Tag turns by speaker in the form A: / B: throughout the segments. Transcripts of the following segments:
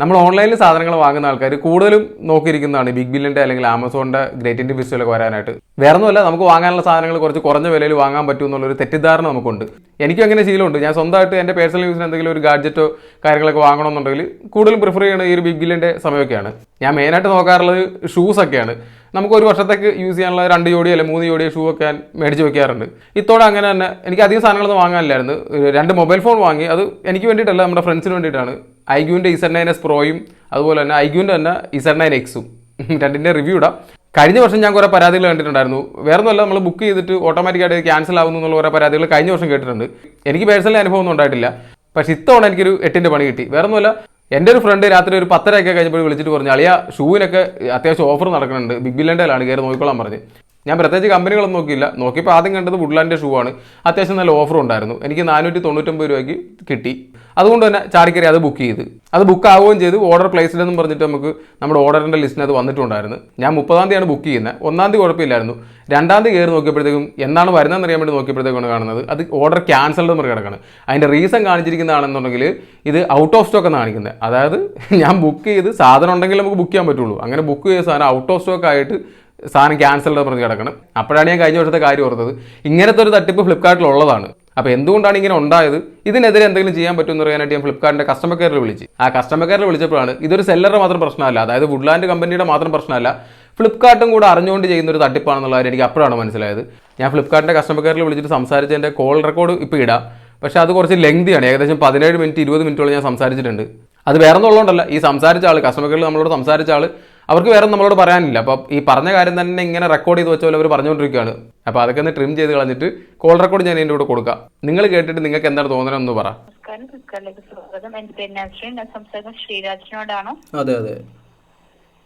A: നമ്മൾ ഓൺലൈനിൽ സാധനങ്ങൾ വാങ്ങുന്ന ആൾക്കാർ കൂടുതലും നോക്കിയിരിക്കുന്നതാണ് ബിഗ് ബില്ലിൻ്റെ അല്ലെങ്കിൽ ആമസോണിൻ്റെ ഗ്രേറ്റ് ഇന്ത്യൻ ഫെസ്റ്റിവലൊക്കെ വരാനായിട്ട്. വേറെ ഒന്നുമല്ല, നമുക്ക് വാങ്ങാനുള്ള സാധനങ്ങൾ കുറച്ച് കുറഞ്ഞ വിലയിൽ വാങ്ങാൻ പറ്റും എന്നുള്ളൊരു തെറ്റിദ്ധാരണ നമുക്കുണ്ട്. എനിക്കും അങ്ങനെ ശീലമുണ്ട്. ഞാൻ സ്വന്തമായിട്ട് എൻ്റെ പേഴ്സണൽ യൂസിന് എന്തെങ്കിലും ഒരു ഗാഡ്ജറ്റോ കാര്യങ്ങളൊക്കെ വാങ്ങണമെന്നുണ്ടെങ്കിൽ കൂടുതലും പ്രിഫർ ചെയ്യുന്നത് ഈ ഒരു ബിഗ് ബില്ലിൻ്റെ സമയമൊക്കെയാണ്. ഞാൻ മെയിനായിട്ട് നോക്കാറുള്ളത് ഷൂസൊക്കെയാണ്. നമുക്ക് ഒരു വർഷത്തേക്ക് യൂസ് ചെയ്യാനുള്ള 2 ജോഡി അല്ലെങ്കിൽ 3 ജോഡി ഷൂ ഒക്കെ ഞാൻ മേടിച്ച് വെക്കാറുണ്ട്. ഇത്തോടെ അങ്ങനെ തന്നെ എനിക്ക് അധികം സാധനങ്ങളൊന്നും വാങ്ങാനില്ലായിരുന്നു. 2 മൊബൈൽ ഫോൺ വാങ്ങി. അത് എനിക്ക് വേണ്ടിയിട്ടല്ല, നമ്മുടെ ഫ്രണ്ട്സിന് വേണ്ടിയിട്ടാണ്. ഐക്യൂവിൻ്റെ Z9S പ്രോയും അതുപോലെ തന്നെ ഐക്യൂവിൻ്റെ തന്നെ Z9Xും രണ്ടിൻ്റെ റിവ്യൂ ഇടാം. കഴിഞ്ഞ വർഷം ഞാൻ കുറേ പരാതികൾ കണ്ടിട്ടുണ്ടായിരുന്നു. വേറെ ഒന്നുമല്ല, നമ്മൾ ബുക്ക് ചെയ്തിട്ട് ഓട്ടോമാറ്റിക്കായിട്ട് ക്യാൻസൽ ആവുന്നു എന്നുള്ള കുറേ പരാതികൾ കഴിഞ്ഞ വർഷം കേട്ടിട്ടുണ്ട്. എനിക്ക് പേഴ്സണലി അനുഭവം ഒന്നും ഉണ്ടായിട്ടില്ല. പക്ഷേ ഇത്തവണ എനിക്കൊരു 8ൻ്റെ പണി കിട്ടി. വേറെ ഒന്നുമല്ല, എൻ്റെ ഒരു ഫ്രണ്ട് രാത്രി ഒരു 10:30 കഴിഞ്ഞപ്പോൾ വിളിച്ചിട്ട് പറഞ്ഞു, അളിയ ഷൂവിനൊക്കെ അത്യാവശ്യം ഓഫർ നടക്കുന്നുണ്ട്, ബിഗ് ബില്ലിൻ്റെലാണ് കയറി നോക്കിക്കോളാൻ പറഞ്ഞ്. ഞാൻ പ്രത്യേകിച്ച് കമ്പനികളൊന്നും നോക്കിയില്ല. നോക്കിയപ്പോൾ ആദ്യം കണ്ടത് വുഡ്ലാൻഡിൻ്റെ ഷൂ ആണ്. അത്യാവശ്യം നല്ല ഓഫർ ഉണ്ടായിരുന്നു. എനിക്ക് 499 രൂപയ്ക്ക് കിട്ടി. അതുകൊണ്ട് തന്നെ ചാടിക്കറി അത് ബുക്ക് ചെയ്ത് അത് ബുക്ക് ആവുകയും ചെയ്തു. ഓർഡർ പ്ലേസ്ഡ് എന്നും പറഞ്ഞിട്ട് നമുക്ക് നമ്മുടെ ഓർഡറിൻ്റെ ലിസ്റ്റിന് അത് വന്നിട്ടുണ്ടായിരുന്നു. ഞാൻ 30-ാം തീയതിയാണ് ബുക്ക് ചെയ്യുന്നത്. 1-ാം തീയതി കുഴപ്പമില്ലായിരുന്നു. 2-ാം തീയതി കയറി നോക്കിയപ്പോഴത്തേക്കും എന്നാണ് വരുന്നതെന്ന് അറിയാൻ വേണ്ടി നോക്കിയപ്പോഴത്തേക്കാണ് കാണുന്നത് അത് ഓർഡർ ക്യാൻസൽഡ് എന്ന് കിടക്കണം. അതിൻ്റെ റീസൺ കാണിച്ചിരിക്കുന്നതാണെന്നുണ്ടെങ്കിൽ ഇത് ഔട്ട് ഓഫ് സ്റ്റോക്ക് എന്നാണ് കാണിക്കുന്നത്. അതായത് ഞാൻ ബുക്ക് ചെയ്ത് സാധനം ഉണ്ടെങ്കിൽ നമുക്ക് ബുക്ക് ചെയ്യാൻ പറ്റുള്ളൂ. അങ്ങനെ ബുക്ക് ചെയ്ത സാധനം ഔട്ട് ഓഫ് സ്റ്റോക്ക് ആയിട്ട് സാധനം ക്യാൻസൽഡ് പറഞ്ഞ് കിടക്കണം. അപ്പോഴാണ് ഞാൻ കഴിഞ്ഞ വർഷത്തെ കാര്യം ഓർത്തത്. ഇങ്ങനത്തെ ഒരു തട്ടിപ്പ് ഫ്ലിപ്കാർട്ടിലുള്ളതാണ്. അപ്പോൾ എന്തുകൊണ്ടാണ് ഇങ്ങനെ ഉണ്ടായത്, ഇതിനെതിരെ എന്തെങ്കിലും ചെയ്യാൻ പറ്റുമെന്ന് പറയാനായിട്ട് ഞാൻ ഫ്ലിപ്കാർട്ടിൻ്റെ കസ്റ്റമർ കെയറിൽ വിളിച്ച്. ആ കസ്റ്റമർ കെയറിൽ വിളിച്ചപ്പോഴാണ് ഇതൊരു സെല്ലറുടെ മാത്രം പ്രശ്നമല്ല, അതായത് വുഡ്ലാൻഡ് കമ്പനിയുടെ മാത്രം പ്രശ്നമല്ല, ഫ്ലിപ്കാർട്ടും കൂടെ അറിഞ്ഞുകൊണ്ട് ചെയ്യുന്ന ഒരു തട്ടിപ്പാണെന്നുള്ള കാര്യം എനിക്ക് അപ്പോഴാണ് മനസ്സിലായത്. ഞാൻ ഫ്ലിപ്കാർട്ടിൻ്റെ കസ്റ്റമർ കെയറിൽ വിളിച്ചിട്ട് സംസാരിച്ചതിൻ്റെ കോൾ റെക്കോർഡ് ഇപ്പോൾ ഇടാം. പക്ഷേ അത് കുറച്ച് ലെങ്തിയാണ്. ഏകദേശം 17 മിനിറ്റ് 20 മിനിറ്റോളം ഞാൻ സംസാരിച്ചിട്ടുണ്ട്. അത് വേറെ ഒന്നുള്ളതുകൊണ്ടല്ല, ഈ സംസാരിച്ച ആൾ, കസ്റ്റമർ കെയറിൽ നമ്മളോട് സംസാരിച്ച ആൾ, അവർക്ക് വേറെ നമ്മളോട് പറയാനില്ല. അപ്പോൾ ഈ പറഞ്ഞ കാര്യം തന്നെ ഇങ്ങനെ റെക്കോർഡ് ചെയ്ത് വെച്ച പോലെ അവർ പറഞ്ഞുകൊണ്ടിരിക്കുകയാണ്. അപ്പോൾ അതൊക്കെ ഒന്ന് ട്രിം ചെയ്ത് കളഞ്ഞിട്ട് കോൾ റെക്കോർഡ് ഞാൻ എൻ്റെ കൂടെ കൊടുക്കാം. നിങ്ങൾ കേട്ടിട്ട് നിങ്ങൾക്ക് എന്താണ് തോന്നുന്നതെന്ന് പറ.
B: ശ്രീരാജിനോടാണോ?
C: അതെ അതെ.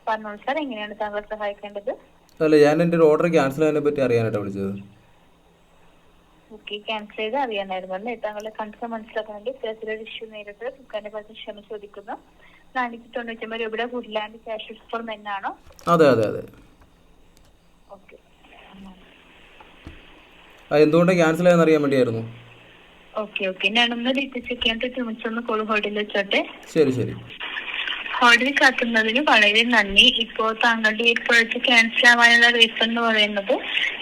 B: പറഞ്ഞോളൂ സാർ, എങ്ങനെയാണ് താങ്കൾ സഹായിക്കേണ്ടത്?
C: അല്ല, ഞാൻ എൻ്റെ ഒരു ഓർഡർ ക്യാൻസൽ ചെയ്യാനെ പറ്റി അറിയാനായിട്ടാണ് വിളിച്ചത്.
B: ഓക്കെ, ക്യാൻസൽ ചെയ്ത് അറിയാനായിരുന്നു അല്ലേ? താങ്കളുടെ കൺസേൺ മനസ്സിലാക്കാൻ വേണ്ടി ഇത്തരത്തിലൊരു ഇഷ്യൂ നേരിട്ട് ഫ്ലിപ്കാർട്ടിനെ പറ്റി ക്ഷമ ചോദിക്കുന്നു. 499 രൂപയുടെ വുഡ്ലാൻഡ് ക്യാഷ് ഫോർ മെൻ ആണോ?
C: അതെ അതെ അതെ.
B: ഓക്കെ,
C: എന്തുകൊണ്ട് ക്യാൻസൽ ചെയ്യാൻ അറിയാൻ വേണ്ടിയായിരുന്നു.
B: ഓക്കെ ഓക്കെ, ഞാനൊന്ന് ഡീറ്റെയിൽ ചെക്ക് ചെയ്യാൻ ചുമച്ചൊന്ന് കോൾ ഹോൾഡിൽ വെച്ചോട്ടെ.
C: ശരി ശരി.
B: ഹോൾഡിൽ കാത്തുന്നതിന് വളരെ നന്ദി. ഇപ്പോൾ താങ്കളുടെ ഈ പ്രോജക്റ്റ് ക്യാൻസൽ ആവാനുള്ള റീസൺ എന്ന് പറയുന്നത്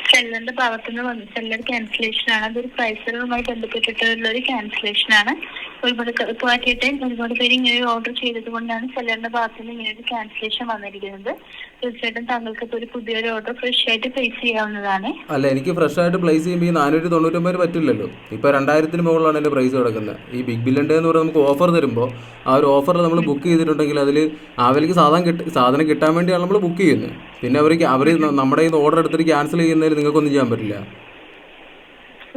B: സെല്ലറിന്റെ ഭാഗത്തുനിന്ന് വന്ന സെല്ലർ ക്യാൻസലേഷൻ ആണ്. അതൊരു പ്രൈസറുമായി ബന്ധപ്പെട്ടിട്ടുള്ള ഒരു ക്യാൻസലേഷൻ ആണ്. ഒരുപാട് ഇപ്പോൾ ഒരുപാട് പേര് ഇങ്ങനെ ഒരു ഓർഡർ ചെയ്തത് കൊണ്ടാണ് സെല്ലറിന്റെ ഭാഗത്തുനിന്ന് ഇങ്ങനെ ഒരു ക്യാൻസലേഷൻ വന്നിരിക്കുന്നത്. തീർച്ചയായിട്ടും താങ്കൾക്ക് ഇപ്പോൾ ഒരു പുതിയൊരു ഓർഡർ ഫ്രഷ് ആയിട്ട് പ്ലേസ് ചെയ്യാവുന്നതാണ്.
C: അല്ല, എനിക്ക് ഫ്രഷ് ആയിട്ട് പ്ലേസ് ചെയ്യുമ്പോൾ ഈ 499 പറ്റില്ലല്ലോ. ഇപ്പോൾ 2000-ന് മുകളിലാണ് എൻ്റെ പ്രൈസ് കിടക്കുന്നത്. ഈ ബിഗ് ബില്ലിൻ്റെ എന്ന് പറയുമ്പോൾ നമുക്ക് ഓഫർ തരുമ്പോൾ ആ ഒരു ഓഫറിൽ നമ്മൾ ബുക്ക് ചെയ്തിട്ടുണ്ടെങ്കിൽ അതിൽ അവർക്ക് സാധനം കിട്ടാൻ വേണ്ടിയാണ് നമ്മൾ ബുക്ക് ചെയ്യുന്നത്. പിന്നെ അവർ നമ്മുടെ ഈ ഓർഡർ എടുത്തിട്ട് ക്യാൻസൽ ചെയ്യുന്നതിൽ നിങ്ങൾക്കൊന്നും ചെയ്യാൻ പറ്റില്ല.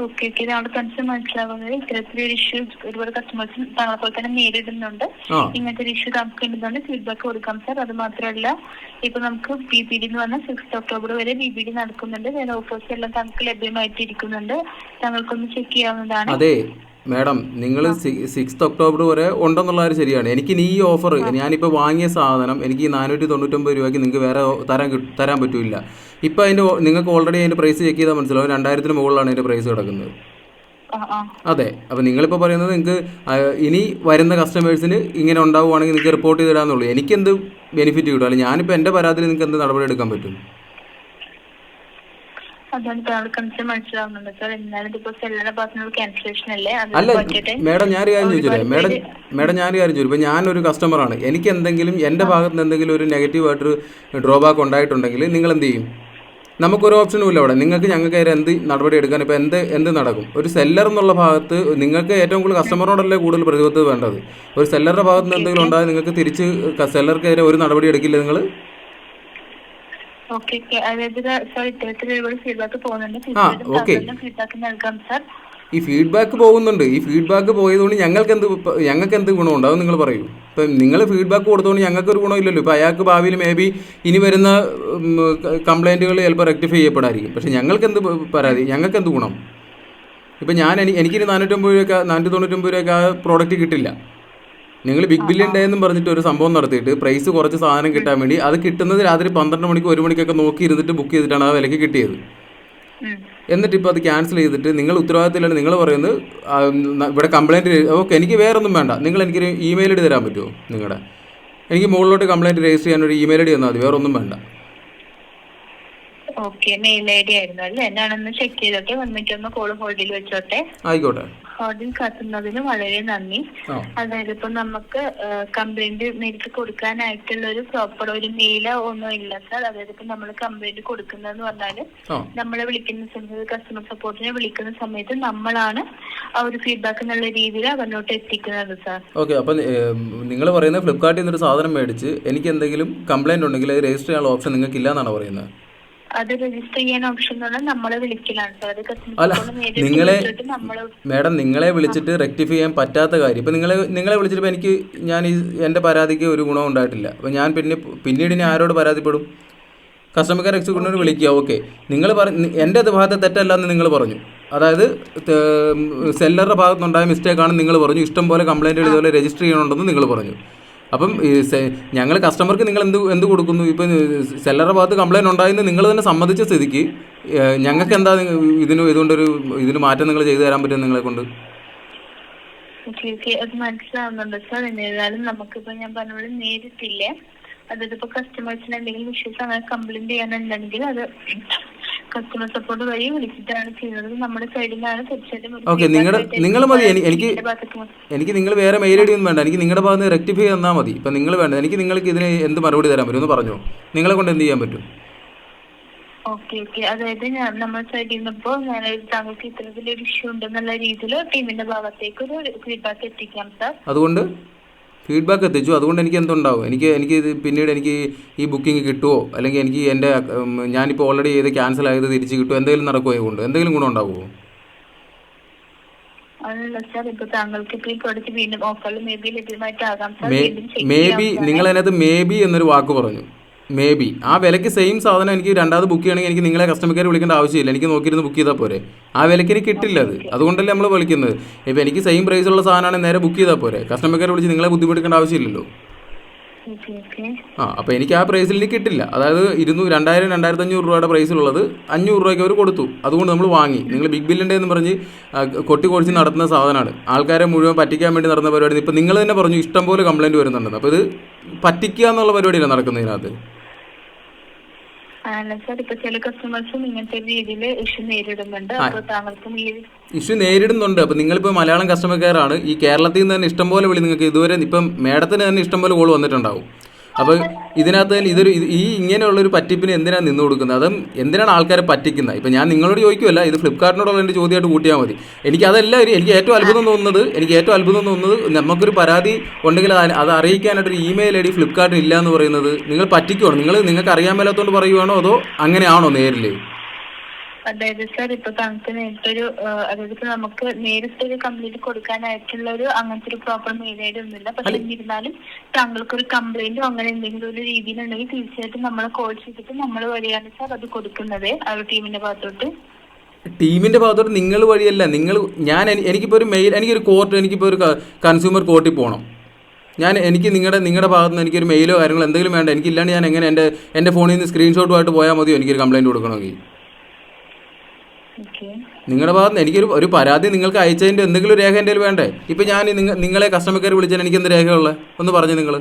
B: ഓക്കെ ഓക്കെ, നമ്മുടെ കൺസേൺ മനസ്സിലാവുന്നത് ഇത്തരത്തിലൊരു ഇഷ്യൂ ഒരുപാട് കസ്റ്റമേഴ്സ് താങ്കളെ പോലെ തന്നെ നേരിടുന്നുണ്ട്. ഇങ്ങനത്തെ ഒരു ഇഷ്യൂ നമുക്ക് ഉണ്ടെന്നുണ്ട് ഫീഡ്ബാക്ക് കൊടുക്കാം സാർ. അത് മാത്രമല്ല, ഇപ്പൊ നമുക്ക് BBD എന്ന് പറഞ്ഞാൽ 6 ഒക്ടോബർ വരെ BBD നടക്കുന്നുണ്ട്. വേറെ ഓഫേഴ്സ് എല്ലാം താങ്കൾക്ക് ലഭ്യമായിട്ടിരിക്കുന്നുണ്ട്. താങ്കൾക്കൊന്ന് ചെക്ക് ചെയ്യാവുന്നതാണ്.
C: അതെ മാഡം, നിങ്ങൾ 6 ഒക്ടോബർ വരെ ഉണ്ടെന്നുള്ള കാര്യം ശരിയാണ്. എനിക്കിനി ഈ ഓഫർ, ഞാനിപ്പോൾ വാങ്ങിയ സാധനം എനിക്ക് ഈ 499 രൂപയ്ക്ക് നിങ്ങൾക്ക് വേറെ തരാൻ പറ്റില്ല. ഇപ്പോൾ നിങ്ങൾക്ക് ഓൾറെഡി അതിൻ്റെ പ്രൈസ് ചെക്ക് ചെയ്താൽ മനസ്സിലാവും, 2000-ന് മുകളിലാണ് അതിൻ്റെ പ്രൈസ് കിടക്കുന്നത്. അതെ, അപ്പോൾ നിങ്ങളിപ്പോൾ പറയുന്നത് നിങ്ങൾക്ക് ഇനി വരുന്ന കസ്റ്റമേഴ്സിന് ഇങ്ങനെ ഉണ്ടാവുകയാണെങ്കിൽ നിങ്ങൾക്ക് റിപ്പോർട്ട് ചെയ്തിടാന്നുള്ളൂ. എനിക്കെന്ത് ബെനിഫിറ്റ് കിട്ടും? അല്ലെങ്കിൽ ഞാനിപ്പോൾ എൻ്റെ പരാതിയിൽ നിങ്ങൾക്ക് എന്ത് നടപടി എടുക്കാൻ പറ്റും?
B: അതാണ് താങ്കൾക്ക് മനസ്സിലാവുന്നുണ്ട് സാർ. എന്നാലും ഇപ്പോൾ സെല്ലറിന്റെ ഭാഗത്തുനിന്നുള്ള ക്യാൻസലേഷൻ അല്ലേ?
C: അല്ല മേഡം, ഞാനൊരു കാര്യം ചോദിച്ചില്ലേ മേഡം, ഞാനൊരു കാര്യം ചോദിച്ചു. ഇപ്പോൾ ഞാനൊരു കസ്റ്റമറാണ്. എനിക്ക് എന്തെങ്കിലും എൻ്റെ ഭാഗത്ത് നിന്ന് എന്തെങ്കിലും ഒരു നെഗറ്റീവായിട്ടൊരു ഡ്രോബാക്ക് ഉണ്ടായിട്ടുണ്ടെങ്കിൽ നിങ്ങൾ എന്ത് ചെയ്യും? നമുക്കൊരു ഓപ്ഷനും ഇല്ല അവിടെ. ഞങ്ങൾക്ക് എന്ത് നടപടി എടുക്കാൻ ഇപ്പോൾ എന്ത് നടക്കും? ഒരു സെല്ലർ എന്നുള്ള ഭാഗത്ത് നിങ്ങൾക്ക് ഏറ്റവും കൂടുതൽ കസ്റ്റമറോടല്ലേ കൂടുതൽ പ്രതിബദ്ധത വേണ്ടത്. ഒരു സെല്ലറുടെ ഭാഗത്ത് നിന്ന് എന്തെങ്കിലും ഉണ്ടായാൽ നിങ്ങൾക്ക് തിരിച്ച് സെല്ലർക്കെതിരെ ഒരു നടപടി എടുക്കില്ല നിങ്ങൾ? ഈ ഫീഡ്ബാക്ക് പോകുന്നുണ്ട്. ഈ ഫീഡ്ബാക്ക് പോയതുകൊണ്ട് ഞങ്ങൾക്ക് എന്ത് ഗുണമുണ്ടാവും നിങ്ങൾ പറയൂ. ഇപ്പം നിങ്ങൾ ഫീഡ്ബാക്ക് കൊടുത്തുകൊണ്ട് ഞങ്ങൾക്കൊരു ഗുണമില്ലല്ലോ. ഇപ്പോൾ അയാൾക്ക് ഭാവിയിൽ മേ ബി ഇനി വരുന്ന കംപ്ലൈൻറ്റുകൾ ചിലപ്പോൾ റെക്ടിഫൈ ചെയ്യപ്പെടായിരിക്കും. പക്ഷേ ഞങ്ങൾക്ക് എന്ത് ഗുണം? ഇപ്പം എനിക്കിനി 499 രൂപയ്ക്ക് ആ പ്രോഡക്റ്റ് കിട്ടില്ല. നിങ്ങൾ ബിഗ് ബില്യൺ ഡേ എന്നും പറഞ്ഞിട്ട് ഒരു സംഭവം നടത്തിയിട്ട് പ്രൈസ് കുറച്ച് സാധനം കിട്ടാൻ വേണ്ടി അത് കിട്ടുന്നത് രാത്രി 12 മണിക്ക് 1 മണിക്കൊക്കെ നോക്കി ഇരുന്നിട്ട് ബുക്ക് ചെയ്തിട്ടാണ് ആ വിലയ്ക്ക് കിട്ടിയത്. എന്നിട്ട് ഇപ്പോൾ അത് ക്യാൻസൽ ചെയ്തിട്ട് നിങ്ങൾ ഉത്തരവാദിത്തത്തിലാണ്. നിങ്ങൾ പറയുന്നത് ഇവിടെ കംപ്ലൈൻറ്റ്. ഓക്കെ, എനിക്ക് വേറെ ഒന്നും വേണ്ട, നിങ്ങൾ എനിക്കൊരു ഇമെയിൽ ഇട്ട് തരാൻ പറ്റുമോ? നിങ്ങളുടെ എനിക്ക് മുകളിലോട്ട് കംപ്ലയിൻറ്റ് രജിസ്റ്റർ ചെയ്യാൻ ഒരു ഇമെയിൽ ഐ ഡി തന്നാൽ മതി, വേറെ ഒന്നും വേണ്ട.
B: ഓക്കെ, മെയിൽ ഐ ഡി ആയിരുന്നു അല്ലേ? ഞാനൊന്ന് ചെക്ക് ചെയ്തോട്ടെ, വന്നിട്ടൊന്ന് കോൾ ഹോൾഡിൽ വെച്ചോട്ടെ.
C: ആയിക്കോട്ടെ.
B: ഹോൾഡിൽ കാത്തുന്നതിന് വളരെ നന്ദി. അതായത് ഇപ്പൊ നമുക്ക് കംപ്ലൈന്റ് നേരിട്ട് കൊടുക്കാനായിട്ടുള്ള ഒരു പ്രോപ്പർ ഒരു മെയിലോ ഒന്നും ഇല്ല സാർ. അതായത് ഇപ്പൊ നമ്മൾ കംപ്ലൈന്റ് കൊടുക്കുന്നതെന്ന് പറഞ്ഞാല് നമ്മളെ വിളിക്കുന്ന സമയത്ത് കസ്റ്റമർ സപ്പോർട്ടിനെ വിളിക്കുന്ന സമയത്ത് നമ്മളാണ് ആ ഒരു ഫീഡ്ബാക്ക് എന്നുള്ള രീതിയിൽ അവരിലോട്ട് എത്തിക്കുന്നത് സാർ.
C: ഓക്കെ, അപ്പം നിങ്ങൾ പറയുന്നത് ഫ്ലിപ്കാർട്ടിൽ നിന്നൊരു സാധനം മേടിച്ച് എനിക്ക് എന്തെങ്കിലും കംപ്ലൈന്റ് ഉണ്ടെങ്കിൽ അത് രജിസ്റ്റർ ചെയ്യാനുള്ള ഓപ്ഷൻ നിങ്ങൾക്ക് ഇല്ലാന്നാണ് പറയുന്നത്?
B: അത് രജിസ്റ്റർ ചെയ്യാൻ ഓപ്ഷൻ എന്ന് പറഞ്ഞാൽ നമ്മളെ വിളിക്കലാണ് സാർ. അത്
C: അല്ല,
B: നമ്മള്
C: മാഡം നിങ്ങളെ വിളിച്ചിട്ട് റെക്ടിഫൈ ചെയ്യാൻ പറ്റാത്ത കാര്യം ഇപ്പം നിങ്ങളെ വിളിച്ചിട്ട് എനിക്ക് ഞാൻ എൻ്റെ പരാതിക്ക് ഒരു ഗുണം ഉണ്ടായിട്ടില്ല. അപ്പം ഞാൻ പിന്നീട് ഇനി ആരോട് പരാതിപ്പെടും? കസ്റ്റമർ കെയർ എക്സിക്യൂട്ടീവിനെ വിളിക്കുക. ഓക്കെ, നിങ്ങൾ എൻ്റെ ഭാഗത്തെ തെറ്റല്ല എന്ന് നിങ്ങൾ പറഞ്ഞു. അതായത് സെല്ലറുടെ ഭാഗത്തുനിന്നുണ്ടായ മിസ്റ്റേക്കാണ് നിങ്ങൾ പറഞ്ഞു. ഇഷ്ടം പോലെ കംപ്ലയിൻറ്റുകൾ ഇതുപോലെ രജിസ്റ്റർ ചെയ്യണമെന്ന് നിങ്ങൾ പറഞ്ഞു. അപ്പം ഞങ്ങൾ കസ്റ്റമർക്ക് നിങ്ങൾ എന്ത് കൊടുക്കുന്നു? ഇപ്പം സെല്ലറുടെ ഭാഗത്ത് കംപ്ലയിൻറ്റ് ഉണ്ടായെന്ന് നിങ്ങൾ തന്നെ സമ്മതിച്ച സ്ഥിതിക്ക് ഞങ്ങൾക്ക് എന്താ ഇതിന് മാറ്റം നിങ്ങൾ ചെയ്തു തരാൻ പറ്റും നിങ്ങളെ കൊണ്ട്?
B: അത് മനസ്സിലാവുന്നുണ്ട് സാർ. എന്നിരുന്നാലും നമുക്കിപ്പോ ഞാൻ പറഞ്ഞ നേരിട്ടില്ലേ, അതായത് ഇപ്പൊ കസ്റ്റമേഴ്സിന് എന്തെങ്കിലും ഇഷ്യൂസ് അങ്ങനെ കംപ്ലൈന്റ് ചെയ്യാനുണ്ടെങ്കിൽ അത് കസ്റ്റമർ സപ്പോർട്ട് വഴി വിളിച്ചിട്ടാണ് ചെയ്യുന്നത്. നമ്മുടെ സൈഡിൽ നിന്നാണ് തീർച്ചയായിട്ടും.
C: ഓക്കെ, നിങ്ങൾ മതി. എനിക്ക് നിങ്ങൾ വേറെ മെയിൽ ഐ ഡി ഒന്നും വേണ്ട. എനിക്ക് നിങ്ങളുടെ ഭാഗത്ത് റെക്ടിഫൈ തന്നാൽ മതി. ഇപ്പം നിങ്ങൾ വേണ്ട. നിങ്ങൾക്ക് ഇതിന് എന്ത് മറുപടി തരാൻ പറ്റും എന്ന് പറഞ്ഞോ. നിങ്ങളെ കൊണ്ട് എന്ത് ചെയ്യാൻ പറ്റും?
B: ഓക്കെ, അതായത് നമ്മുടെ സൈഡിൽ നിന്നിപ്പോ താങ്കൾക്ക് ഇത്തരത്തിലൊരു ഇഷ്യൂ ഉണ്ടെന്നുള്ള രീതിയിൽ ടീമിന്റെ ഭാഗത്തേക്ക് ഒരു ഫീഡ്ബാക്ക് എത്തിക്കാം സാർ.
C: അതുകൊണ്ട് ഫീഡ്ബാക്ക് എത്തിച്ചു. അതുകൊണ്ട് എനിക്ക് എന്തുണ്ടാവും? എനിക്ക് ഇത് പിന്നീട് എനിക്ക് ഈ ബുക്കിംഗ് കിട്ടുമോ? അല്ലെങ്കിൽ എനിക്ക് എൻ്റെ ഞാനിപ്പോൾ ഓൾറെഡി ചെയ്ത് ക്യാൻസൽ ആയത് തിരിച്ച് കിട്ടുമോ? എന്തെങ്കിലും നടക്കുമോ? കൊണ്ട് എന്തെങ്കിലും ഗുണം ഉണ്ടാവുമോ?
B: അതല്ല സാർ, ഇപ്പൊ താങ്കൾക്ക് ഇപ്പോൾ ഈ പ്രോഡക്റ്റ് വീണ്ടും ഓഫറിൽ മേ ബി ലഭ്യമായിട്ടാകാം സാർ.
C: മേ ബി നിങ്ങൾ അതിനകത്ത് മേ ബി എന്നൊരു വാക്ക് പറഞ്ഞു. മേ ബി ആ വിലയ്ക്ക് സെയിം സാധനം എനിക്ക് രണ്ടാമത് ബുക്ക് ചെയ്യണമെങ്കിൽ എനിക്ക് നിങ്ങളെ കസ്റ്റമർ കെയർ വിളിക്കേണ്ട ആവശ്യമില്ല. എനിക്ക് നോക്കിയിരുന്ന് ബുക്ക് ചെയ്താൽ പോരെ. ആ വിലയ്ക്ക് എനിക്ക് കിട്ടില്ല അത്. അതുകൊണ്ടല്ലേ നമ്മൾ വിളിക്കുന്നത്. ഇപ്പോൾ എനിക്ക് സെയിം പ്രൈസുള്ള സാധനമാണ്, നേരെ ബുക്ക് ചെയ്താൽ പോരെ. കസ്റ്റമർ കെയർ വിളിച്ച് നിങ്ങളെ ബുദ്ധിമുട്ടിക്കേണ്ട ആവശ്യമില്ലല്ലോ. അപ്പോൾ എനിക്ക് ആ പ്രൈസിൽ എനിക്ക് കിട്ടില്ല. അതായത് 2000-2500 രൂപയുടെ പ്രൈസിലുള്ളത് 500 രൂപയ്ക്ക് അവർ കൊടുത്തു. അതുകൊണ്ട് നമ്മൾ വാങ്ങി. നിങ്ങൾ ബിഗ് ബില്ലിൻ്റെ എന്ന് പറഞ്ഞ് കൊട്ടിക്കൊടിച്ച് നടത്തുന്ന സാധനമാണ്. ആൾക്കാരെ മുഴുവൻ പറ്റിക്കാൻ വേണ്ടി നടന്ന പരിപാടി. ഇപ്പോൾ നിങ്ങൾ തന്നെ പറഞ്ഞു ഇഷ്ടംപോലെ കംപ്ലയിൻറ്റ് വരുന്നുണ്ടെന്ന്. അപ്പോൾ ഇത് പറ്റിക്കുക എന്നുള്ള പരിപാടിയല്ല നടക്കുന്നതിനകത്ത്. ഇഷ്യൂ നേരിടുന്നുണ്ട്. അപ്പം നിങ്ങളിപ്പോൾ മലയാളം കസ്റ്റമർ കെയർ ആണ്. ഈ കേരളത്തിൽ നിന്ന് തന്നെ ഇഷ്ടംപോലെ വിളി നിങ്ങൾക്ക് ഇതുവരെ ഇപ്പം മാഡത്തിന് തന്നെ ഇഷ്ടംപോലെ കോൾ വന്നിട്ടുണ്ടാവും. അപ്പോൾ ഇതിനകത്ത് ഈ ഇങ്ങനെയുള്ളൊരു പറ്റിപ്പിന് എന്തിനാണ് നിന്ന് കൊടുക്കുന്നത്? അതും എന്തിനാണ് ആൾക്കാരെ പറ്റിക്കുന്നത്? ഇപ്പം ഞാൻ നിങ്ങളോട് ചോദിക്കുമല്ല, ഇത് ഫ്ലിപ്കാർട്ടിനോടുള്ള എൻ്റെ ചോദ്യമായിട്ട് കൂട്ടിയാൽ മതി. എനിക്ക് ഏറ്റവും അത്ഭുതം തോന്നുന്നത് നമുക്കൊരു പരാതി ഉണ്ടെങ്കിൽ അത് അറിയിക്കാനായിട്ടൊരു ഇമെയിൽ ഐ ഡി ഫ്ലിപ്കാർട്ടിന് ഇല്ല എന്ന് പറയുന്നത് നിങ്ങൾ പറ്റിക്കുവാണോ? നിങ്ങൾക്ക് അറിയാൻ മേലാത്തതുകൊണ്ട് പറയുവാണോ അതോ അങ്ങനെയാണോ നേരിൽ?
B: അതായത് സാർ, ഇപ്പൊ താങ്കൾക്ക് നേരിട്ടൊരു അതായത് ഇപ്പൊ നമുക്ക് നേരിട്ടൊരു കംപ്ലൈന്റ് കൊടുക്കാനായിട്ടുള്ള ഒരു അങ്ങനത്തെ ഒരു പ്രോപ്പർ മെയിൽ ഐ ഡി ഒന്നുമില്ല. പക്ഷെ എന്നിരുന്നാലും താങ്കൾക്ക് ഒരു കംപ്ലൈന്റോ അങ്ങനെ എന്തെങ്കിലും ഒരു രീതിയിലുണ്ടെങ്കിൽ തീർച്ചയായിട്ടും നമ്മളെ കോൾ ചെയ്തിട്ട് നമ്മൾ വഴിയാണ് സാർ അത് കൊടുക്കുന്നത് ആ ഒരു ടീമിന്റെ ഭാഗത്തോട്ട്.
C: നിങ്ങൾ വഴിയല്ല. എനിക്കിപ്പോൾ ഒരു മെയിൽ, എനിക്കിപ്പോൾ ഒരു കൺസ്യൂമർ കോർട്ടിൽ പോകണം. എനിക്ക് നിങ്ങളുടെ ഭാഗത്ത് നിന്ന് എനിക്കൊരു മെയിലോ കാര്യങ്ങളോ എന്തെങ്കിലും വേണ്ട. എനിക്കില്ലാണ്ട് ഞാൻ എങ്ങനെ എൻ്റെ ഫോണിൽ നിന്ന് സ്ക്രീൻഷോട്ടുമായിട്ട് പോയാൽ മതിയോ എനിക്കൊരു കംപ്ലൈൻറ്റ് കൊടുക്കണമെങ്കിൽ? നിങ്ങളുടെ ഭാഗത്ത് നിന്ന് എനിക്കൊരു പരാതി നിങ്ങൾക്ക് അയച്ചതിൻ്റെ എന്തെങ്കിലും രേഖ എൻ്റെ കയ്യിൽ വേണ്ടേ? ഇപ്പം ഞാൻ നിങ്ങളെ കസ്റ്റമർ കെയർ വിളിച്ചാൽ എനിക്ക് എന്ത് രേഖയുള്ളത് ഒന്ന് പറഞ്ഞു നിങ്ങൾ.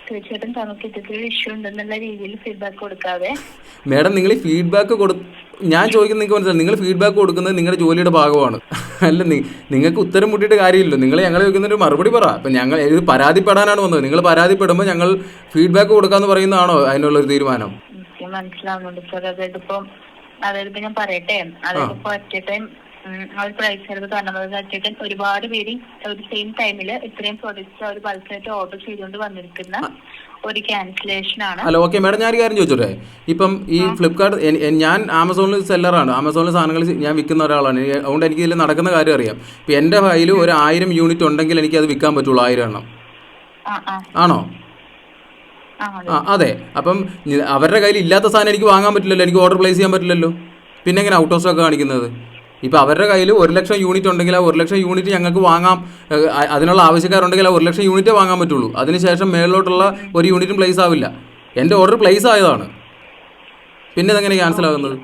B: തീർച്ചയായിട്ടും താങ്കൾക്ക് ഇത്തരത്തിലൊരു ഇഷ്യൂ ഉണ്ടെന്നുള്ള രീതിയിൽ ഫീഡ്ബാക്ക് കൊടുക്കാതെ.
C: മാഡം, നിങ്ങൾ ഈ ഫീഡ്ബാക്ക് ഞാൻ ചോദിക്കുന്നത് നിങ്ങൾക്ക് മനസ്സിലായി. നിങ്ങൾ ഫീഡ്ബാക്ക് കൊടുക്കുന്നത് നിങ്ങളുടെ ജോലിയുടെ ഭാഗമാണ്. അല്ല, നിങ്ങൾക്ക് ഉത്തരം മുട്ടിയിട്ട് കാര്യമില്ലല്ലോ. നിങ്ങൾ ഞങ്ങൾ ചോദിക്കുന്നൊരു മറുപടി പറ. അപ്പം ഞങ്ങൾ ഇത് പരാതിപ്പെടാനാണ് വന്നത്. നിങ്ങൾ പരാതിപ്പെടുമ്പോൾ ഞങ്ങൾ ഫീഡ്ബാക്ക് കൊടുക്കാമെന്ന് പറയുന്നതാണോ അതിനുള്ളൊരു തീരുമാനം?
B: മനസ്സിലാവുന്നുണ്ട് സാർ. അതായത് ഞാൻ പറയട്ടെ, അതായത് ഇപ്പോൾ അറ്റ് എ ടൈം ആ ഒരു പ്രൈസ് എടുത്ത് പറഞ്ഞത് അറ്റ് ടൈം ഒരുപാട് പേര് ഒരു സെയിം ടൈമിൽ ഇത്രയും പ്രൊഡക്ട്സ് അവർ ബൾക്കായിട്ട് ഓർഡർ ചെയ്തുകൊണ്ട് വന്നിരിക്കുന്ന ഒരു ക്യാൻസലേഷൻ ആണ്.
C: അല്ല, ഓക്കെ മാഡം, ഞാൻ ഒരു കാര്യം ചോദിച്ചോട്ടെ. ഇപ്പം ഈ ഫ്ലിപ്കാർട്ട്, ഞാൻ ആമസോണിൽ സെല്ലറാണ്. ആമസോണിൽ സാധനങ്ങൾ ഞാൻ വിൽക്കുന്ന ഒരാളാണ്. അതുകൊണ്ട് എനിക്ക് ഇതിൽ നടക്കുന്ന കാര്യം അറിയാം. ഇപ്പം എൻ്റെ കയ്യിൽ ഒരു 1000 യൂണിറ്റ് ഉണ്ടെങ്കിൽ എനിക്ക് അത് വിൽക്കാൻ പറ്റുള്ളൂ. 1000 എണ്ണം ആണോ? അതെ. അപ്പം അവരുടെ കയ്യിൽ ഇല്ലാത്ത സാധനം എനിക്ക് വാങ്ങാൻ പറ്റില്ലല്ലോ. എനിക്ക് ഓർഡർ പ്ലേസ് ചെയ്യാൻ പറ്റില്ലല്ലോ. പിന്നെ എങ്ങനെ ഔട്ട് ഓഫ് സ്റ്റോക്ക് കാണിക്കുന്നത്? ഇപ്പോൾ അവരുടെ കയ്യിൽ 1,00,000 യൂണിറ്റ് ഉണ്ടെങ്കിൽ ആ 1,00,000 യൂണിറ്റ് ഞങ്ങൾക്ക് വാങ്ങാം. അതിനുള്ള ആവശ്യക്കാരുണ്ടെങ്കിൽ ആ 1,00,000 യൂണിറ്റേ വാങ്ങാൻ പറ്റുള്ളൂ. അതിനുശേഷം മേളിലോട്ടുള്ള ഒരു യൂണിറ്റും പ്ലേസ് ആവില്ല. എൻ്റെ ഓർഡർ പ്ലേസ് ആയതാണ്. പിന്നെ ഇതെങ്ങനെ ക്യാൻസൽ ആകുന്നത്?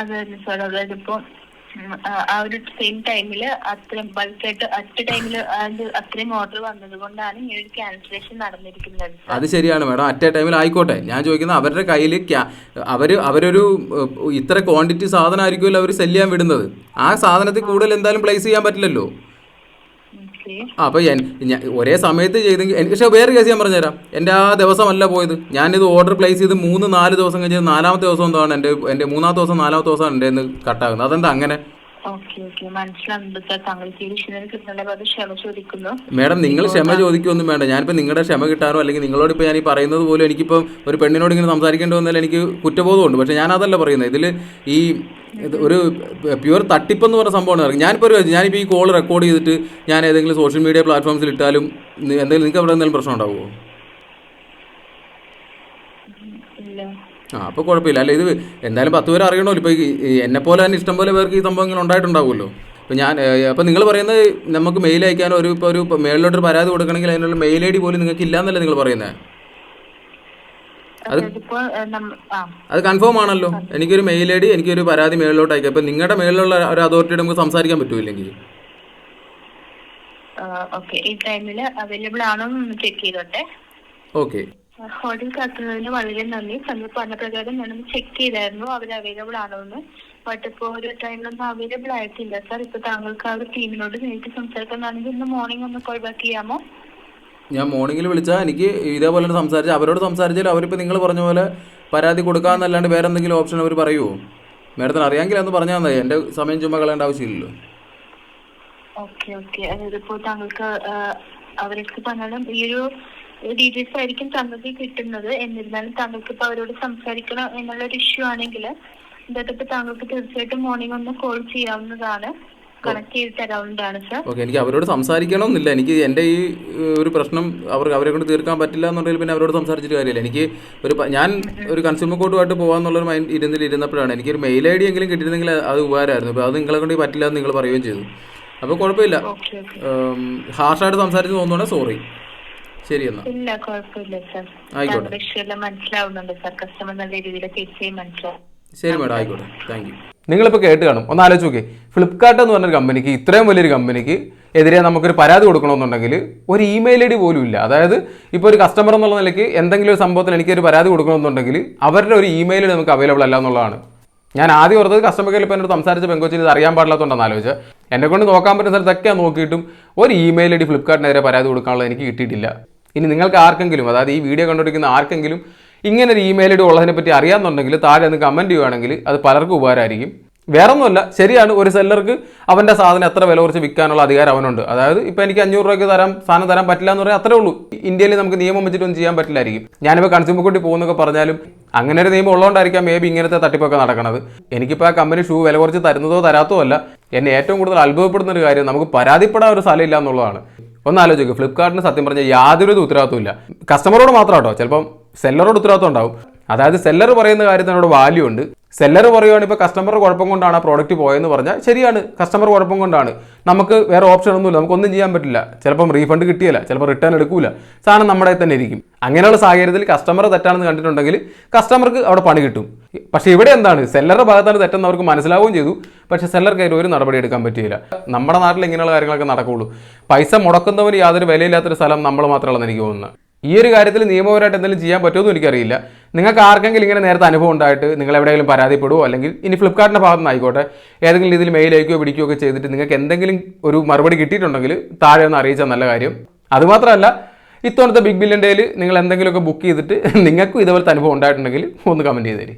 B: അതായത് സാർ, അതായത് ഇപ്പോൾ ആ ഒരു സെയിം ടൈമിൽ അത്രയും ബൾക്കായിട്ട് അറ്റ് ടൈമിൽ അത്രയും ഓർഡർ വന്നത് കൊണ്ടാണ് ഇങ്ങനെ ഒരു ക്യാൻസലേഷൻ നടന്നിരിക്കുന്നത്.
C: അത് ശരിയാണ് മാഡം, അറ്റ് എ ടൈമിൽ ആയിക്കോട്ടെ. ഞാൻ ചോദിക്കുന്നത് അവരുടെ കയ്യിൽ അവരൊരു ഇത്ര ക്വാണ്ടിറ്റി സാധനം ആയിരിക്കുമല്ലോ അവർ സെല് ചെയ്യാൻ വിടുന്നത്. ആ സാധനത്തിൽ കൂടുതൽ എന്തായാലും പ്ലേസ് ചെയ്യാൻ പറ്റില്ലല്ലോ. അപ്പോൾ ഒരേ സമയത്ത് ചെയ്തെങ്കിൽ എനിക്ക്, പക്ഷേ വേറെ കേസ് ഞാൻ പറഞ്ഞുതരാം. എൻ്റെ ആ ദിവസമല്ല പോയത്, ഞാനിത് ഓർഡർ പ്ലേസ് ചെയ്ത് 3-4 ദിവസം കഴിഞ്ഞ് 4ാമത്തെ ദിവസം എന്താണ് എൻ്റെ 3ാമത്തെ ദിവസം 4ാമത്തെ ദിവസം എൻ്റെ നിന്ന് കട്ടാകുന്നത്. അതെന്താ അങ്ങനെ? മേഡം നിങ്ങൾ ക്ഷമ ചോദിക്കൊന്നും വേണ്ട. ഞാനിപ്പോൾ നിങ്ങളുടെ ക്ഷമ കിട്ടാനോ അല്ലെങ്കിൽ നിങ്ങളോട് ഇപ്പോൾ ഞാൻ ഈ പറയുന്നത് പോലും എനിക്കിപ്പോൾ ഒരു പെണ്ണിനോട് ഇങ്ങനെ സംസാരിക്കേണ്ടി വന്നാൽ എനിക്ക് കുറ്റബോധമുണ്ട്. പക്ഷേ ഞാനതല്ല പറയുന്നത്. ഇതിൽ ഈ ഒരു പ്യുവർ തട്ടിപ്പെന്ന് പറഞ്ഞ സംഭവമാണ്. ഞാനിപ്പോൾ ഈ കോൾ റെക്കോർഡ് ചെയ്തിട്ട് ഞാൻ ഏതെങ്കിലും സോഷ്യൽ മീഡിയ പ്ലാറ്റ്ഫോംസിൽ ഇട്ടാലും എന്തെങ്കിലും നിങ്ങൾക്ക് അവിടെ എന്തെങ്കിലും പ്രശ്നം ഉണ്ടാവുമോ? അപ്പോൾ കുഴപ്പമില്ല. അല്ല, ഇത് എന്തായാലും 10 പേര് അറിയണമല്ലോ. ഇപ്പോൾ എന്നെപ്പോലെ തന്നെ ഇഷ്ടംപോലെ പേർക്ക് ഈ സംഭവങ്ങൾ ഉണ്ടായിട്ടുണ്ടാവുമല്ലോ. അപ്പോൾ നിങ്ങൾ പറയുന്നത് നമുക്ക് മെയിൽ അയക്കാനോ ഒരു മേളിലോട്ടൊരു പരാതി കൊടുക്കണമെങ്കിൽ അതിനുള്ള മെയിൽ ID പോലും നിങ്ങൾക്ക് ഇല്ലയെന്നല്ലേ നിങ്ങൾ പറയുന്നത്? അത് കൺഫേം ആണല്ലോ. എനിക്കൊരു മെയിൽ ID, എനിക്കൊരു പരാതി മേളിലോട്ട് അയക്കാം. അപ്പോൾ നിങ്ങളുടെ മേളിലുള്ള ഒരു അതോറിറ്റിയോട് നമുക്ക് സംസാരിക്കാൻ പറ്റുമില്ലെങ്കിൽ ഓക്കെ.
B: ഹോട്ടൽ കാത്തുന്നതിന് വളരെ നന്ദി. സമയം പറഞ്ഞ പ്രകാരം ഞാനൊന്ന് ചെക്ക് ചെയ്തായിരുന്നു അവർ അവൈലബിൾ ആണോ എന്ന്. ബട്ട് ഇപ്പോൾ ഒരു ടൈമിലൊന്നും അവൈലബിൾ ആയിട്ടില്ല സാർ. ഇപ്പോൾ താങ്കൾക്ക് ആ ഒരു ടീമിനോട് നേരിട്ട് സംസാരിക്കുന്നതാണെങ്കിൽ ഇന്ന് മോർണിംഗ് ഒന്ന് കോൾ ബാക്ക് ചെയ്യാമോ?
C: ഞാൻ മോർണിംഗിൽ വിളിച്ചാൽ എനിക്ക് ഇതേപോലെ സംസാരിച്ചാൽ അവരോട് സംസാരിച്ചാൽ അവരിപ്പോൾ നിങ്ങൾ പറഞ്ഞ പോലെ പരാതി കൊടുക്കാമെന്നല്ലാണ്ട് വേറെ എന്തെങ്കിലും ഓപ്ഷൻ അവർ പറയുമോ? മേഡത്തിന് അറിയാമെങ്കിൽ അന്ന് പറഞ്ഞാൽ മതി. എൻ്റെ സമയം ചുമ്മാ കളയേണ്ട ആവശ്യമില്ലല്ലോ.
B: Okay okay. അതായത് ഇപ്പോൾ താങ്കൾക്ക് അവർക്ക് പറഞ്ഞാലും ഈ ഒരു ഡീറ്റെയിൽസ് ആയിരിക്കും താങ്കൾക്ക് കിട്ടുന്നത്. എന്നിരുന്നാലും താങ്കൾക്ക് ഇപ്പോൾ അവരോട് സംസാരിക്കണം എന്നുള്ളൊരു ഇഷ്യൂ ആണെങ്കിൽ ഇതൊക്കെ താങ്കൾക്ക് തീർച്ചയായിട്ടും മോർണിംഗ് ഒന്ന് കോൾ ചെയ്യാവുന്നതാണ്. കണക്ട് ചെയ്ത് തരാവുന്നതാണ് സാർ.
C: ഓക്കെ. എനിക്ക് അവരോട് സംസാരിക്കണമെന്നില്ല. എനിക്ക് എൻ്റെ ഈ ഒരു പ്രശ്നം അവരെ കൊണ്ട് തീർക്കാൻ പറ്റില്ല എന്നുണ്ടെങ്കിൽ പിന്നെ അവരോട് സംസാരിച്ചിട്ട് കാര്യമില്ല. എനിക്ക് ഞാൻ ഒരു കൺസ്യൂമർ കോർട്ടുമായിട്ട് പോകാമെന്നുള്ളൊരു ഇരുന്നപ്പോഴാണ് എനിക്കൊരു മെയിൽ ID എങ്കിലും കിട്ടിയിരുന്നെങ്കിൽ അത് ഉപകാരമായിരുന്നു. അപ്പോൾ അത് നിങ്ങളെ കൊണ്ട് പറ്റില്ല എന്ന് നിങ്ങൾ പറയുകയും ചെയ്തു. അപ്പോൾ കുഴപ്പമില്ല. ഹാർഷായിട്ട് സംസാരിച്ച് തോന്നുവാണെങ്കിൽ സോറി. ശരി എന്നാ.
B: ഇല്ല, കുഴപ്പമില്ല സാർ.
C: ആയിക്കോട്ടെ.
B: മനസ്സിലാവുന്നുണ്ട് സാർ. കസ്റ്റമർ നല്ല രീതിയിൽ തീർച്ചയായും മനസ്സിലാവും.
C: ശരി മേഡം, ആയിക്കോട്ടെ. Thank you.
A: നിങ്ങളിപ്പോൾ കേട്ട് കാണും. ഒന്ന് ആലോചിച്ച് നോക്കി, ഫ്ലിപ്കാർട്ട് എന്ന് പറഞ്ഞൊരു കമ്പനിക്ക്, ഇത്രയും വലിയൊരു കമ്പനിക്ക് എതിരെ നമുക്കൊരു പരാതി കൊടുക്കണമെന്നുണ്ടെങ്കിൽ ഒരു ഇമെയിൽ ID പോലും ഇല്ല. അതായത് ഇപ്പോൾ ഒരു കസ്റ്റമർ എന്നുള്ള നിലയ്ക്ക് എന്തെങ്കിലും ഒരു സംഭവത്തിൽ എനിക്കൊരു പരാതി കൊടുക്കണമെന്നുണ്ടെങ്കിൽ അവരുടെ ഒരു ഇമെയിൽ നമുക്ക് അവൈലബിൾ അല്ല എന്നുള്ളതാണ്. ഞാൻ ആദ്യം ഓർത്തത് കസ്റ്റമർ കെയറിൽ ഇപ്പോൾ എന്നോട് സംസാരിച്ച പെങ്കൊച്ചിന് ഇത് അറിയാൻ പാടില്ലാത്തതുകൊണ്ടാണ് ആലോചിച്ചത്. എന്നെ കൊണ്ട് നോക്കാൻ പറ്റുന്ന സ്ഥലത്തൊക്കെ നോക്കിയിട്ടും ഒരു ഇമെയിൽ ID ഫ്ലിപ്കാർട്ടിനെതിരെ പരാതി കൊടുക്കാനുള്ളത് എനിക്ക് കിട്ടിയിട്ടില്ല. ഇനി നിങ്ങൾക്ക് ആർക്കെങ്കിലും, അതായത് ഈ വീഡിയോ കണ്ടുപിടിക്കുന്ന ആർക്കെങ്കിലും ഇങ്ങനെ ഒരു ഇമെയിൽ ID ഉള്ളതിനെ പറ്റി അറിയാമെന്നുണ്ടെങ്കിൽ താഴെ ഒന്ന് കമൻറ്റ് ചെയ്യുകയാണെങ്കിൽ അത് പലർക്കും ഉപകാരമായിരിക്കും. വേറൊന്നുമല്ല, ശരിയാണ്, ഒരു സെല്ലർക്ക് അവൻ്റെ സാധനം എത്ര വില കുറച്ച് വിൽക്കാനുള്ള അധികാരം അവനുണ്ട്. അതായത് ഇപ്പോൾ എനിക്ക് 500 രൂപയ്ക്ക് സാധനം തരാൻ പറ്റില്ല എന്ന് പറയാൻ അത്രേ ഉള്ളൂ. ഇന്ത്യയിൽ നമുക്ക് നിയമം വെച്ചിട്ടൊന്നും ചെയ്യാൻ പറ്റില്ലായിരിക്കും. ഞാനിപ്പോൾ കൺസ്യൂമർ കോർട്ടിൽ പോകുന്നൊക്കെ പറഞ്ഞാലും അങ്ങനെ ഒരു നിയമം ഉള്ളതുകൊണ്ടായിരിക്കാം മേ ബി ഇങ്ങനത്തെ തട്ടിപ്പൊക്കെ നടക്കുന്നത്. എനിക്കിപ്പോൾ ആ കമ്പനി ഷൂ വില കുറച്ച് തരുന്നതോ തരാത്തോ അല്ല. എന്നെ ഏറ്റവും കൂടുതൽ അത്ഭുതപ്പെടുന്ന ഒരു കാര്യം നമുക്ക് പരാതിപ്പെടാൻ ഒരു സ്ഥലമില്ല എന്നുള്ളതാണ്. ഒന്ന് ആലോചിക്കുക, ഫ്ലിപ്കാർട്ടിന് സത്യം പറഞ്ഞാൽ യാതൊരു ഉത്തരവാദിത്വം ഇല്ല. കസ്റ്റമറോട് മാത്രം കേട്ടോ, ചിലപ്പം സെല്ലറോട് ഉത്തരവാദിത്വം ഉണ്ടാവും. അതായത് സെല്ലർ പറയുന്ന കാര്യത്തിനോട് വാല്യൂ ഉണ്ട്. സെല്ലർ പറയുകയാണ് ഇപ്പോൾ കസ്റ്റമറുടെ കുഴപ്പം കൊണ്ടാണ് ആ പ്രോഡക്റ്റ് പോയെന്ന് പറഞ്ഞാൽ ശരിയാണ്, കസ്റ്റമർ കുഴപ്പം കൊണ്ടാണ്. നമുക്ക് വേറെ ഓപ്ഷൻ ഒന്നുമില്ല, നമുക്കൊന്നും ചെയ്യാൻ പറ്റില്ല. ചിലപ്പം റീഫണ്ട് കിട്ടിയില്ല, ചിലപ്പോൾ റിട്ടേൺ എടുക്കൂല, സാധനം നമ്മുടെ തന്നെ ഇരിക്കും. അങ്ങനെയുള്ള സാഹചര്യത്തിൽ കസ്റ്റമർ തെറ്റാണെന്ന് കണ്ടിട്ടുണ്ടെങ്കിൽ കസ്റ്റമർക്ക് അവിടെ പണി കിട്ടും. പക്ഷേ ഇവിടെ എന്താണ്, സെല്ലറുടെ ഭാഗത്താണ് തെറ്റെന്ന് അവർക്ക് മനസ്സിലാവുകയും ചെയ്തു. പക്ഷേ സെല്ലർക്ക് ഒരു നടപടി എടുക്കാൻ പറ്റിയില്ല. നമ്മുടെ നാട്ടിൽ ഇങ്ങനെയുള്ള കാര്യങ്ങളൊക്കെ നടക്കുകയുള്ളൂ. പൈസ മുടക്കുന്നവന് യാതൊരു വിലയില്ലാത്തൊരു സ്ഥലം നമ്മൾ മാത്രമല്ലെന്ന് എനിക്ക് തോന്നുന്നത്. ഈ ഒരു കാര്യത്തിൽ നിയമപരമായിട്ട് എന്തെങ്കിലും ചെയ്യാൻ പറ്റുമെന്ന് എനിക്കറിയില്ല. നിങ്ങൾക്ക് ആർക്കെങ്കിലും ഇങ്ങനെ നേരത്തെ അനുഭവം ഉണ്ടായിട്ട് നിങ്ങൾ എവിടെയെങ്കിലും പരാതിപ്പെടുവോ, അല്ലെങ്കിൽ ഇനി ഫ്ലിപ്കാർട്ടിൻ്റെ ഭാഗത്ത് നിന്ന് ആയിക്കോട്ടെ ഏതെങ്കിലും രീതിയിൽ മെയിൽ അയക്കുകയോ പിടിക്കുകയോ ഒക്കെ ചെയ്തിട്ട് നിങ്ങൾക്ക് എന്തെങ്കിലും ഒരു മറുപടി കിട്ടിയിട്ടുണ്ടെങ്കിൽ താഴെ ഒന്ന് അറിയിച്ചാൽ നല്ല കാര്യം. അതുമാത്രമല്ല, ഇത്തവണത്തെ ബിഗ് ബില്യൺ ഡേയിൽ നിങ്ങൾ എന്തെങ്കിലുമൊക്കെ ബുക്ക് ചെയ്തിട്ട് നിങ്ങൾക്കും ഇതുപോലത്തെ അനുഭവം ഉണ്ടായിട്ടുണ്ടെങ്കിൽ ഒന്ന് കമൻറ്റ് ചെയ്തേരി.